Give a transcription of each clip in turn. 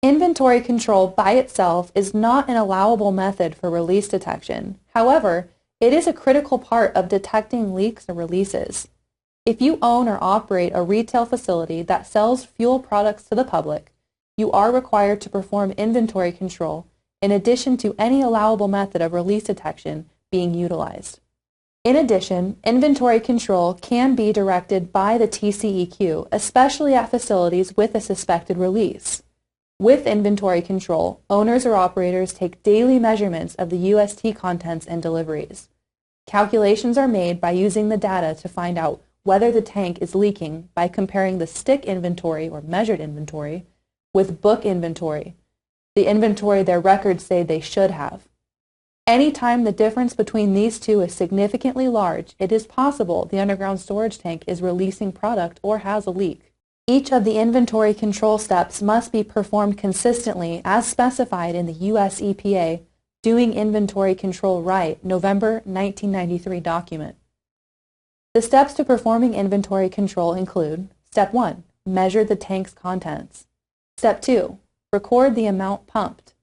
Inventory control by itself is not an allowable method for release detection. However, it is a critical part of detecting leaks or releases. If you own or operate a retail facility that sells fuel products to the public, you are required to perform inventory control in addition to any allowable method of release detection being utilized. In addition, inventory control can be directed by the TCEQ, especially at facilities with a suspected release. With inventory control, owners or operators take daily measurements of the UST contents and deliveries. Calculations are made by using the data to find out whether the tank is leaking by comparing the stick inventory or measured inventory with book inventory, the inventory their records say they should have. Anytime the difference between these two is significantly large, it is possible the underground storage tank is releasing product or has a leak. Each of the inventory control steps must be performed consistently as specified in the U.S. EPA Doing Inventory Control Right, November 1993 document. The steps to performing inventory control include: Step 1. Measure the tank's contents. Step 2. Record the amount pumped.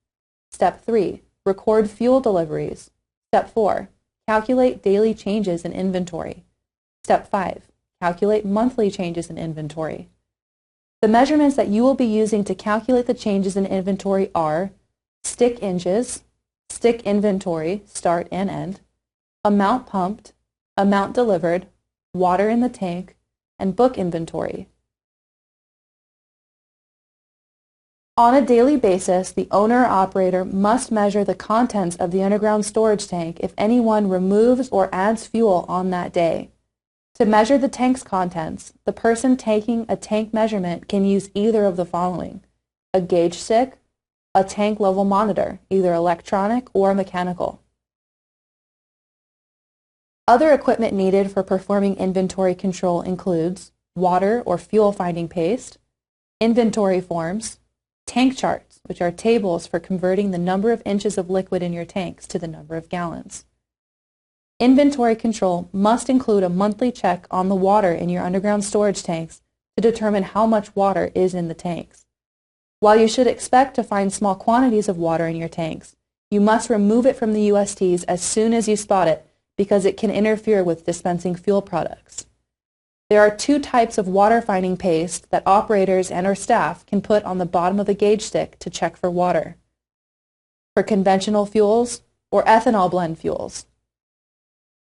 Step 3. Record fuel deliveries. Step 4. Calculate daily changes in inventory. Step 5. Calculate monthly changes in inventory. The measurements that you will be using to calculate the changes in inventory are stick inches, stick inventory, start and end, amount pumped, amount delivered, water in the tank, and book inventory. On a daily basis, the owner or operator must measure the contents of the underground storage tank if anyone removes or adds fuel on that day. To measure the tank's contents, the person taking a tank measurement can use either of the following: a gauge stick, a tank level monitor, either electronic or mechanical. Other equipment needed for performing inventory control includes water or fuel finding paste, inventory forms, tank charts, which are tables for converting the number of inches of liquid in your tanks to the number of gallons. Inventory control must include a monthly check on the water in your underground storage tanks to determine how much water is in the tanks. While you should expect to find small quantities of water in your tanks, you must remove it from the USTs as soon as you spot it because it can interfere with dispensing fuel products. There are two types of water finding paste that operators and/or staff can put on the bottom of the gauge stick to check for water: for conventional fuels or ethanol blend fuels.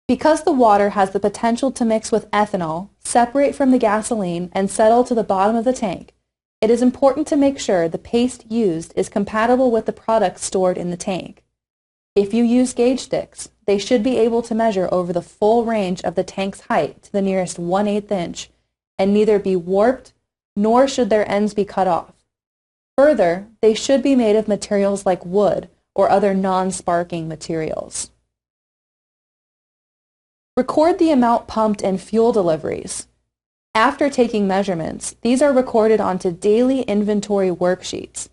Because the water has the potential to mix with ethanol, separate from the gasoline, and settle to the bottom of the tank, it is important to make sure the paste used is compatible with the product stored in the tank. If you use gauge sticks, they should be able to measure over the full range of the tank's height to the nearest 1/8 inch and neither be warped nor should their ends be cut off. Further, they should be made of materials like wood or other non-sparking materials. Record the amount pumped and fuel deliveries. After taking measurements, these are recorded onto daily inventory worksheets.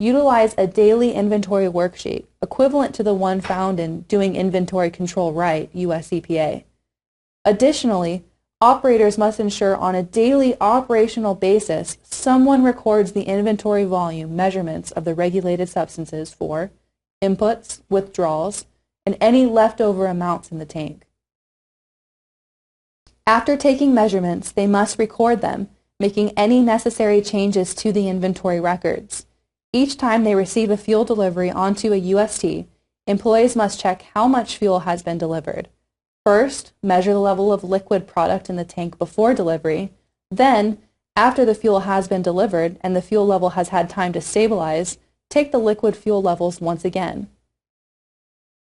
Utilize a daily inventory worksheet, equivalent to the one found in Doing Inventory Control Right, U.S. EPA. Additionally, operators must ensure on a daily operational basis someone records the inventory volume measurements of the regulated substances for inputs, withdrawals, and any leftover amounts in the tank. After taking measurements, they must record them, making any necessary changes to the inventory records. Each time they receive a fuel delivery onto a UST, employees must check how much fuel has been delivered. First, measure the level of liquid product in the tank before delivery. Then, after the fuel has been delivered and the fuel level has had time to stabilize, take the liquid fuel levels once again.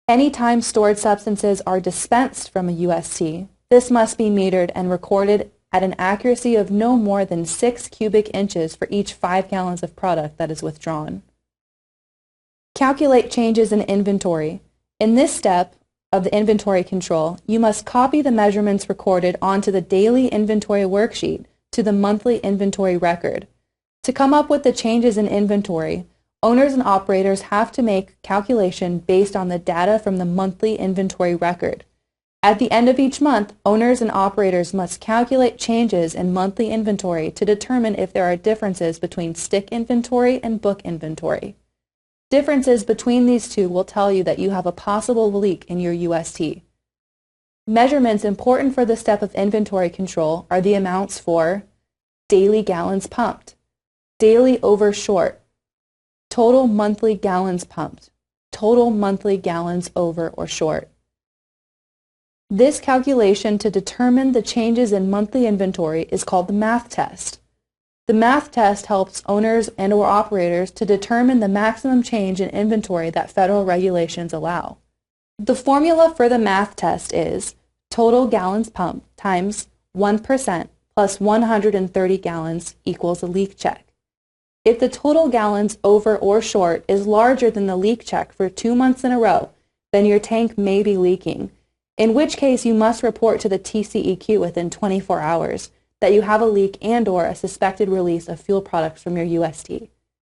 Anytime stored substances are dispensed from a UST, this must be metered and recorded at an accuracy of no more than 6 cubic inches for each 5 gallons of product that is withdrawn. Calculate changes in inventory. In this step of the inventory control, you must copy the measurements recorded onto the daily inventory worksheet to the monthly inventory record. To come up with the changes in inventory, owners and operators have to make calculation based on the data from the monthly inventory record. At the end of each month, owners and operators must calculate changes in monthly inventory to determine if there are differences between stick inventory and book inventory. Differences between these two will tell you that you have a possible leak in your UST. Measurements important for the step of inventory control are the amounts for daily gallons pumped, daily over short, total monthly gallons pumped, total monthly gallons over or short. This calculation to determine the changes in monthly inventory is called the math test. The math test helps owners and/or operators to determine the maximum change in inventory that federal regulations allow. The formula for the math test is total gallons pumped times 1% plus 130 gallons equals a leak check. If the total gallons over or short is larger than the leak check for 2 months in a row, then your tank may be leaking, in which case you must report to the TCEQ within 24 hours that you have a leak and/or a suspected release of fuel products from your UST.